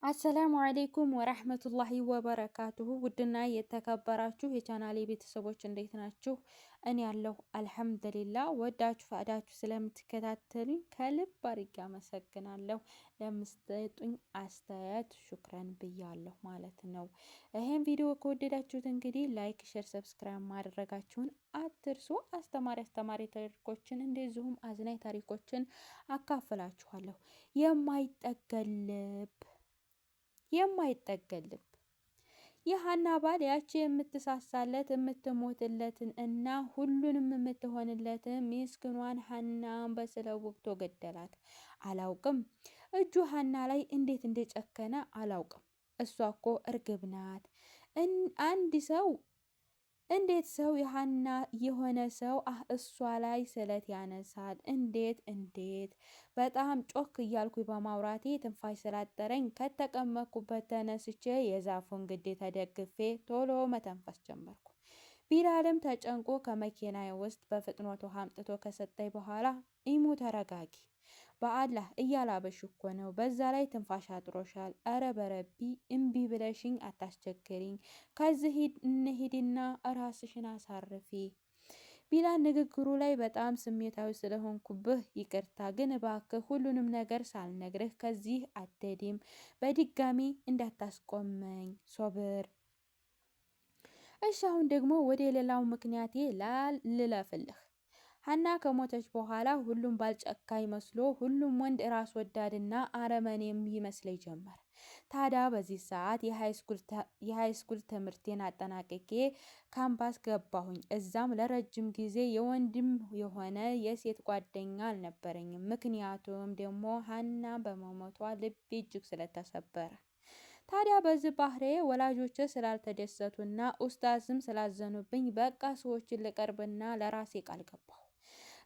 አሰላሙ አሌይኩም ወራህመቱላሂ ወበረካቱሁ። ውድና የተከበራችሁ የቻናሌ ቤተሰቦች እንዴት ናችሁ? እኔ ያለሁ አልሐምዱሊላ። ወዳችሁ ፈቅዳችሁ ስለምትከታተሉኝ ከልብ አድርጌ አመሰግናለሁ። ለምትሰጡኝ አስተያየት ሹክረን ብያለሁ ማለት ነው። ይህን ቪዲዮ ከወደዳችሁት እንግዲህ ላይክ፣ ሼር፣ ሰብስክራይብ ማድረጋችሁን አትርሱ። አስተማሪ ታሪኮችን እንደዚሁም አዝናኝ ታሪኮችን አካፍላችኋለሁ። የማይጠገብ ልብ የሀና ባል ያቺ የምትሳሳለት የምትሞትለትን እና ሁሉንም የምትሆንለትን ምስኪኗን ሀናን በስለት ወግቶ ገደላት። አላውቅም እጁ ሀና ላይ እንዴት እንደጨከነ አላውቅም። እሷ እኮ እርግብ ናት። አንድ ሰው እንዴት ሰው የሀና የሆነ ሰው እሷ ላይ ስለት ያነሳል? እንዴት በጣም ጮክ እያልኩ በማውራቴ ትንፋሽ ስላጠረኝ ከተቀመጥኩበት ተነስቼ የዛፉን ግዴ ተደግፌ ቶሎ መተንፈስ ጀመርኩ። ቢላልም ተጨንቆ ከመኪና ውስጥ በፍጥነት ውሃ አምጥቶ ከሰጠኝ በኋላ ኢሙ ተረጋጊ፣ በአላህ እያላበሽ እኮ ነው። በዛ ላይ ትንፋሽ አጥሮሻል። አረ በረቢ እምቢ ብለሽኝ አታስቸግሪኝ። ከዚህ እንሂድና ራስሽን አሳርፊ። ቢላል ንግግሩ ላይ በጣም ስሜታዊ ስለሆንኩብህ ይቅርታ፣ ግን እባክህ ሁሉንም ነገር ሳልነግርህ ከዚህ አትሄድም። በድጋሚ እንዳታስቆመኝ ሶብር። እሺ አሁን ደግሞ ወደ ሌላው ምክንያቴ ልለፍልህ። ሀና ከሞተች በኋላ ሁሉም ባልጨካኝ መስሎ ሁሉም ወንድ ራስ ወዳድና አረመኔ ይመስለኝ ጀመር። ታዲያ በዚህ ሰዓት የሃይስኩል ትምህርቴን አጠናቅቄ ካምፓስ ገባሁኝ። እዛም ለረጅም ጊዜ የወንድም የሆነ የሴት ጓደኛ አልነበረኝም። ምክንያቱም ደግሞ ሀና በመሞቷ ልቤ እጅግ ስለተሰበረ። ታዲያ በዚህ ባህሬ ወላጆቼ ስላልተደሰቱና ኡስታዝም ስላዘኑብኝ በቃ ሰዎችን ልቀርብና ለራሴ ቃል ገባሁ።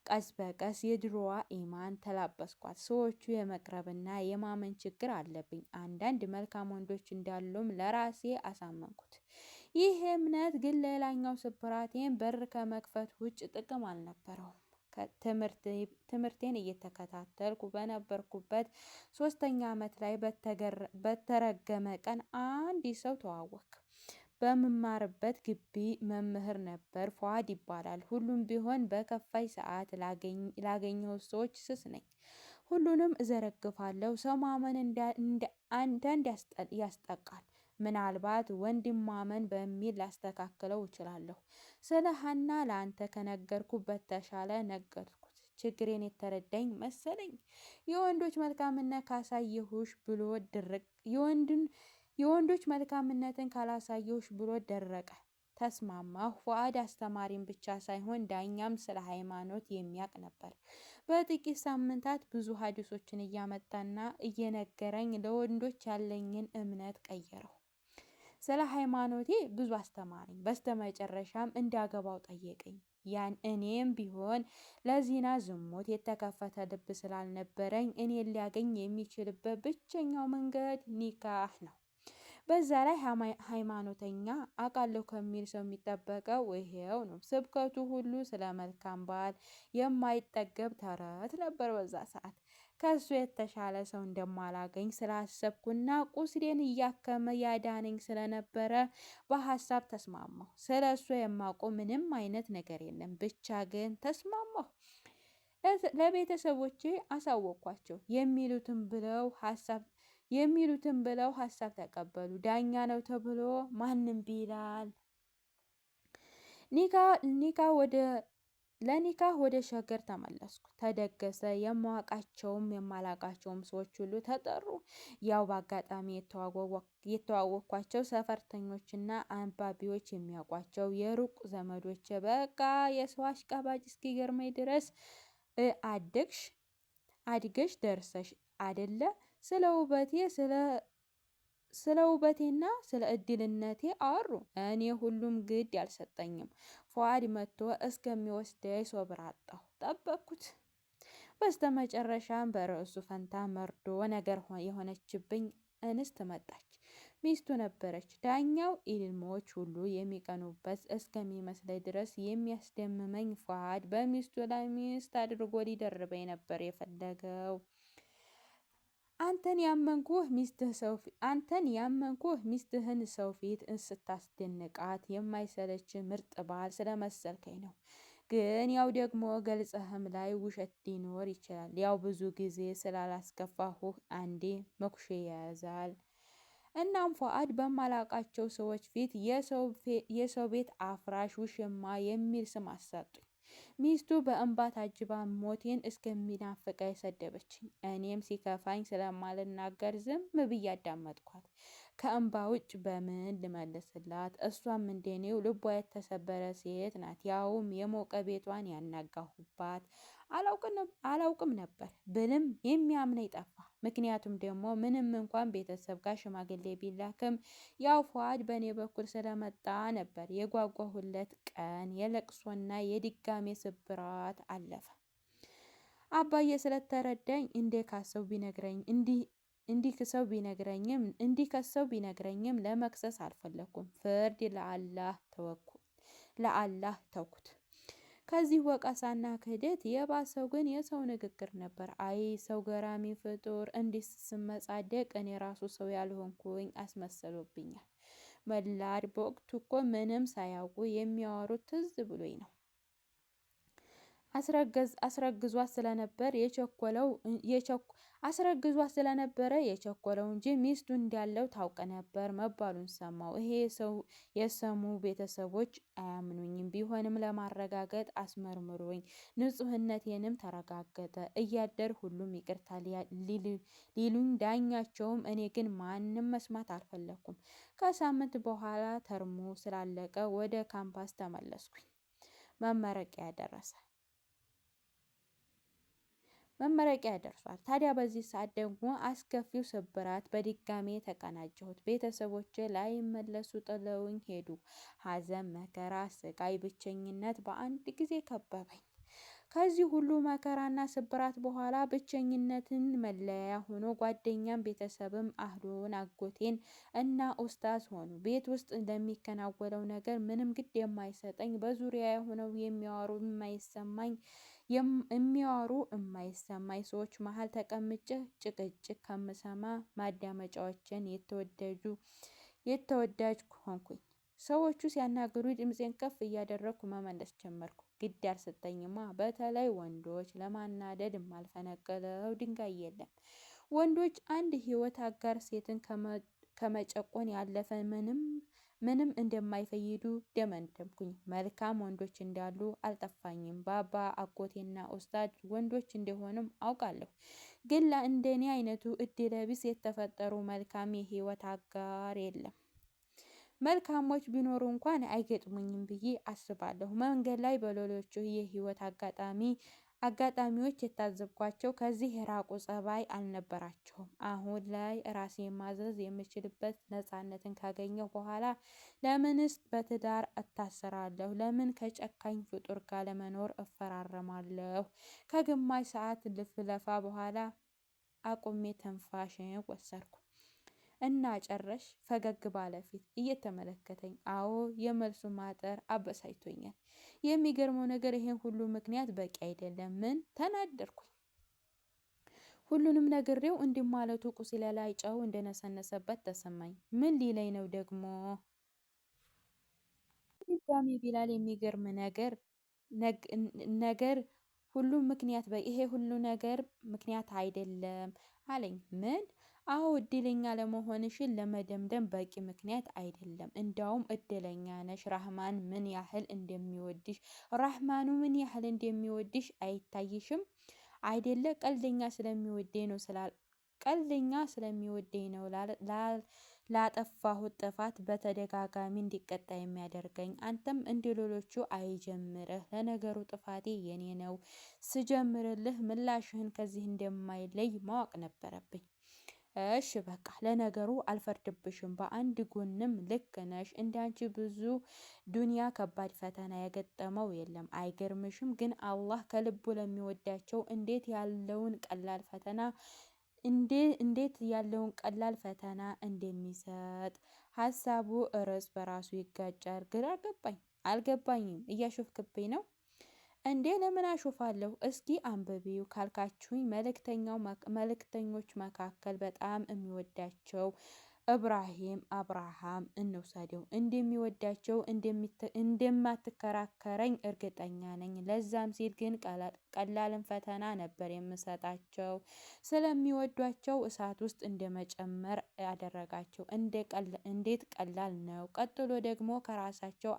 ቀስ በቀስ የድሮዋ ኢማን ተላበስኳት። ሰዎቹ የመቅረብና የማመን ችግር አለብኝ። አንዳንድ መልካም ወንዶች እንዳሉም ለራሴ አሳመንኩት። ይህ እምነት ግን ሌላኛው ስብራቴን በር ከመክፈት ውጭ ጥቅም አልነበረውም። ትምህርቴን እየተከታተልኩ በነበርኩበት 3ኛ ዓመት ላይ በተረገመ ቀን አንድ ሰው ተዋወቅ። በምማርበት ግቢ መምህር ነበር። ፏድ ይባላል። ሁሉም ቢሆን በከፋይ ሰዓት ላገኘው ሰዎች ስስ ነኝ። ሁሉንም እዘረግፋለሁ። ሰው ማመን አንዳንድ ያስጠቃል። ምናልባት ወንድም ማመን በሚል ላስተካክለው እችላለሁ። ስለ ሀና ለአንተ ከነገርኩ በተሻለ ነገርኩት። ችግሬን የተረዳኝ መሰለኝ። የወንዶች መልካምነት ካሳየሁሽ ብሎ ድርቅ የወንዶች መልካምነትን ካላሳየሁሽ ብሎ ደረቀ። ተስማማሁ። ፉአድ አስተማሪም ብቻ ሳይሆን ዳኛም ስለ ሃይማኖት የሚያውቅ ነበር። በጥቂት ሳምንታት ብዙ ሀዲሶችን እያመጣና እየነገረኝ ለወንዶች ያለኝን እምነት ቀየረው። ስለ ሃይማኖቴ ብዙ አስተማረኝ። በስተመጨረሻም እንዳገባው ጠየቀኝ። እኔም ቢሆን ለዚና ዝሙት የተከፈተ ልብ ስላልነበረኝ እኔን ሊያገኝ የሚችልበት ብቸኛው መንገድ ኒካህ ነው። በዛ ላይ ሃይማኖተኛ አውቃለሁ ከሚል ሰው የሚጠበቀው ይሄው ነው። ስብከቱ ሁሉ ስለ መልካም ባል የማይጠገብ ተረት ነበር። በዛ ሰዓት ከሱ የተሻለ ሰው እንደማላገኝ ስላሰብኩና ቁስሌን እያከመ ያዳነኝ ስለነበረ በሀሳብ ተስማማሁ። ስለ እሱ የማውቀው ምንም አይነት ነገር የለም። ብቻ ግን ተስማማሁ። ለቤተሰቦቼ አሳወቅኳቸው። የሚሉትን ብለው ሀሳብ ተቀበሉ። ዳኛ ነው ተብሎ ማንም ቢላል ለኒካህ ወደ ሸገር ተመለስኩ። ተደገሰ። የማውቃቸውም የማላውቃቸውም ሰዎች ሁሉ ተጠሩ። ያው በአጋጣሚ የተዋወቅኳቸው ሰፈርተኞችና አንባቢዎች የሚያውቋቸው የሩቅ ዘመዶች በቃ የሰው አሽቃባጭ እስኪገርመኝ ድረስ አድገሽ ደርሰሽ አደለ ስለ ውበቴና ስለ እድልነቴ አወሩ። እኔ ሁሉም ግድ አልሰጠኝም። ፉአድ መጥቶ እስከሚወስደኝ ሶብር አጣሁ። ጠበቅኩት። በስተመጨረሻም በርዕሱ ፈንታ መርዶ ነገር የሆነችብኝ እንስት መጣች። ሚስቱ ነበረች። ዳኛው ኢልሞች ሁሉ የሚቀኑበት እስከሚመስለኝ ድረስ የሚያስደምመኝ ፉአድ በሚስቱ ላይ ሚስት አድርጎ ሊደርበኝ ነበር የፈለገው። አንተን ያመንኩህ ሚስትህን ሰው ፊት ስታስደንቃት የማይሰለች ምርጥ ባል ስለመሰልከኝ ነው። ግን ያው ደግሞ ገልጸህም ላይ ውሸት ሊኖር ይችላል። ያው ብዙ ጊዜ ስላላስከፋሁህ አንዴ መኩሼ ያያዛል። እናም ፉአድ በማላቃቸው ሰዎች ፊት የሰው ቤት አፍራሽ ውሽማ የሚል ስም አሰጡኝ። ሚስቱ በእንባ ታጅባ ሞቴን እስከሚናፍቀኝ ሰደበችኝ። እኔም ሲከፋኝ ስለማልናገር ዝም ብዬ አዳመጥኳት። ከእንባ ውጭ በምን ልመልስላት? እሷም እንደኔው ልቧ የተሰበረ ሴት ናት። ያውም የሞቀ ቤቷን ያናጋሁባት። አላውቅም ነበር ብልም የሚያምነኝ ጠፋ። ምክንያቱም ደግሞ ምንም እንኳን ቤተሰብ ጋር ሽማግሌ ቢላክም ያው ፉአድ በእኔ በኩል ስለመጣ ነበር የጓጓሁለት ቀን የለቅሶና የድጋሜ ስብራት አለፈ። አባዬ ስለተረዳኝ እንዲከሰው ቢነግረኝም ለመክሰስ አልፈለኩም። ፍርድ ለአላህ ተውኩት። ከዚህ ወቀሳና ክህደት የባሰው ግን የሰው ንግግር ነበር። አይ ሰው ገራሚ ፍጡር! እንዲህ ስመጻደቅ እኔ ራሱ ሰው ያልሆንኩኝ አስመሰሎብኛል። መላድ በወቅቱ እኮ ምንም ሳያውቁ የሚያወሩት ትዝ ብሎኝ ነው። አስረግዟት ስለነበረ የቸኮለው እንጂ ሚስቱ እንዳለው ታውቅ ነበር መባሉን ሰማው። ይሄ የሰሙ ቤተሰቦች አያምኑኝም። ቢሆንም ለማረጋገጥ አስመርምሮኝ ንጹህነቴንም ተረጋገጠ። እያደር ሁሉም ይቅርታ ሊሉኝ ዳኛቸውም፣ እኔ ግን ማንም መስማት አልፈለኩም። ከሳምንት በኋላ ተርሙ ስላለቀ ወደ ካምፓስ ተመለስኩኝ። መመረቂያ ደርሷል። ታዲያ በዚህ ሰዓት ደግሞ አስከፊው ስብራት በድጋሜ ተቀናጀሁት። ቤተሰቦቼ ላይመለሱ ጥለውኝ ሄዱ። ሐዘን፣ መከራ፣ ስቃይ፣ ብቸኝነት በአንድ ጊዜ ከበበኝ። ከዚህ ሁሉ መከራና ስብራት በኋላ ብቸኝነትን መለያ ሆኖ ጓደኛም ቤተሰብም አህሉን አጎቴን እና ኡስታዝ ሆኑ። ቤት ውስጥ እንደሚከናወነው ነገር ምንም ግድ የማይሰጠኝ በዙሪያ ሆነው የማይሰማኝ ሰዎች መሀል ተቀምጬ ጭቅጭቅ ከምሰማ ማዳመጫዎችን የተወዳጅ ሆንኩኝ። ሰዎቹ ሲያናግሩ ድምፄን ከፍ እያደረግኩ መመለስ ጀመርኩ። ግድ አልሰጠኝማ። በተለይ ወንዶች ለማናደድ የማልፈነቅለው ድንጋይ የለም። ወንዶች አንድ ህይወት አጋር ሴትን ከመጨቆን ያለፈ ምንም እንደማይፈይዱ ደመደምኩኝ። መልካም ወንዶች እንዳሉ አልጠፋኝም። ባባ አጎቴና ኡስታዝ ወንዶች እንደሆኑም አውቃለሁ። ግን ለእንደኔ አይነቱ እድለቢስ የተፈጠሩ መልካም የህይወት አጋር የለም። መልካሞች ቢኖሩ እንኳን አይገጥሙኝም ብዬ አስባለሁ። መንገድ ላይ በሌሎቹ የህይወት አጋጣሚዎች የታዘብኳቸው ከዚህ የራቁ ጸባይ አልነበራቸውም። አሁን ላይ ራሴን ማዘዝ የምችልበት ነፃነትን ካገኘሁ በኋላ ለምንስ በትዳር እታሰራለሁ? ለምን ከጨካኝ ፍጡር ጋር ለመኖር እፈራረማለሁ? ከግማሽ ሰዓት ልፍለፋ በኋላ አቁሜ ትንፋሽን ወሰድኩ። እና ጨረሽ? ፈገግ ባለ ፊት እየተመለከተኝ። አዎ። የመልሱ ማጠር አበሳጭቶኛል። የሚገርመው ነገር ይሄን ሁሉ ምክንያት በቂ አይደለም። ምን ተናደርኩኝ። ሁሉንም ነግሬው እንዲህ ማለቱ ቁስሌ ላይ ጨው እንደነሰነሰበት ተሰማኝ። ምን ሊለኝ ነው ደግሞ? ድጋሚ ቢላል የሚገርም ነገር ይሄ ሁሉ ነገር ምክንያት አይደለም አለኝ። ምን? አዎ እድለኛ ለመሆንሽን ለመደምደም በቂ ምክንያት አይደለም። እንዳውም እድለኛ ነሽ። ራህማኑ ምን ያህል እንደሚወድሽ አይታይሽም አይደለ? ቀልደኛ ስለሚወደኝ ነው ላጠፋሁት ጥፋት በተደጋጋሚ እንዲቀጣ የሚያደርገኝ። አንተም እንደሌሎቹ አይጀምርህ። ለነገሩ ጥፋቴ የኔ ነው። ስጀምርልህ ምላሽህን ከዚህ እንደማይለይ ማወቅ ነበረብኝ። እሺ በቃ ለነገሩ አልፈርድብሽም። በአንድ ጎንም ልክ ነሽ። እንዳንቺ ብዙ ዱንያ ከባድ ፈተና የገጠመው የለም። አይገርምሽም? ግን አላህ ከልቡ ለሚወዳቸው እንዴት ያለውን ቀላል ፈተና እንደሚሰጥ ሀሳቡ እርስ በራሱ ይጋጫል። ግራ አልገባኝም። እያሾፍክብኝ ነው? እንዴ ለምን አሾፋለሁ? እስኪ አንብቢው ካልካችሁኝ መልእክተኞች መካከል በጣም የሚወዳቸው አብርሃም እንውሰደው። እንደሚወዳቸው እንደማትከራከረኝ እርግጠኛ ነኝ። ለዛም ሲል ግን ቀላልን ፈተና ነበር የምሰጣቸው። ስለሚወዷቸው እሳት ውስጥ እንደመጨመር ያደረጋቸው እንዴት ቀላል ነው። ቀጥሎ ደግሞ ከራሳቸው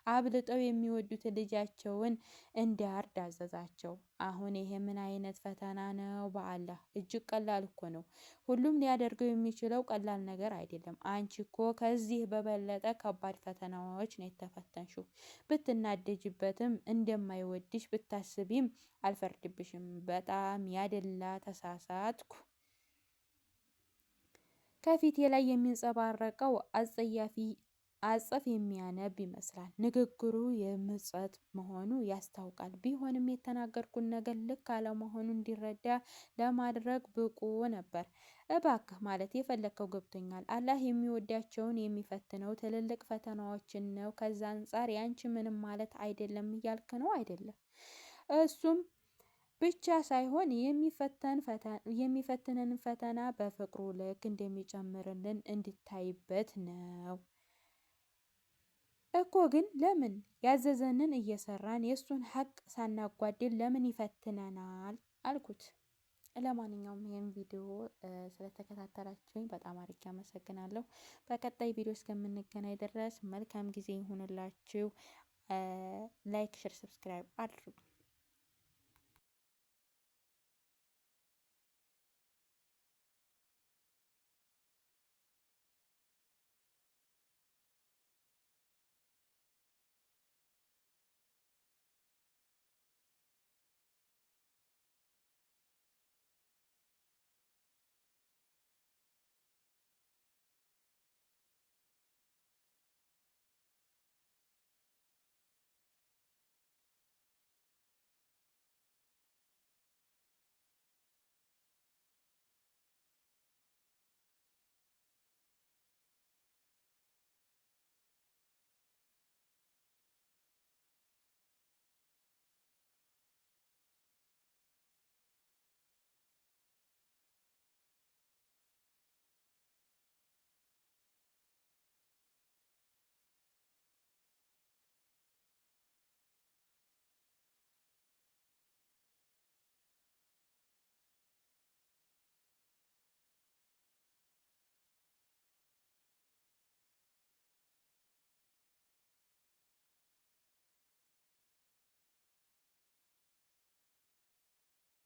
አብልጠው የሚወዱት ልጃቸውን እንዲያርድ አዘዛቸው። አሁን ይሄ ምን አይነት ፈተና ነው? በአላህ እጅግ ቀላል እኮ ነው። ሁሉም ሊያደርገው የሚችለው ቀላል ነገር አይደለም። አንቺ እኮ ከዚህ በበለጠ ከባድ ፈተናዎች ነው የተፈተንሽው። ብትናደጅበትም እንደማይወድሽ ብታስቢም አልፈርድብሽም። በጣም ያደላ ተሳሳትኩ። ከፊቴ ላይ የሚንጸባረቀው አጸፍ የሚያነብ ይመስላል። ንግግሩ የምጸት መሆኑ ያስታውቃል። ቢሆንም የተናገርኩት ነገር ልክ አለመሆኑን እንዲረዳ ለማድረግ ብቁ ነበር። እባክህ ማለት የፈለግከው ገብቶኛል። አላህ የሚወዳቸውን የሚፈትነው ትልልቅ ፈተናዎችን ነው። ከዛ አንጻር ያንቺ ምንም ማለት አይደለም እያልክ ነው አይደለም? እሱም ብቻ ሳይሆን የሚፈትነን ፈተና በፍቅሩ ልክ እንደሚጨምርልን እንድታይበት ነው እኮ። ግን ለምን ያዘዘንን እየሰራን የእሱን ሀቅ ሳናጓድል ለምን ይፈትነናል? አልኩት። ለማንኛውም ይህን ቪዲዮ ስለተከታተላችሁኝ በጣም አድርጌ አመሰግናለሁ። በቀጣይ ቪዲዮ እስከምንገናኝ ድረስ መልካም ጊዜ ይሁንላችሁ። ላይክ፣ ሼር፣ ሰብስክራይብ አድርጉ።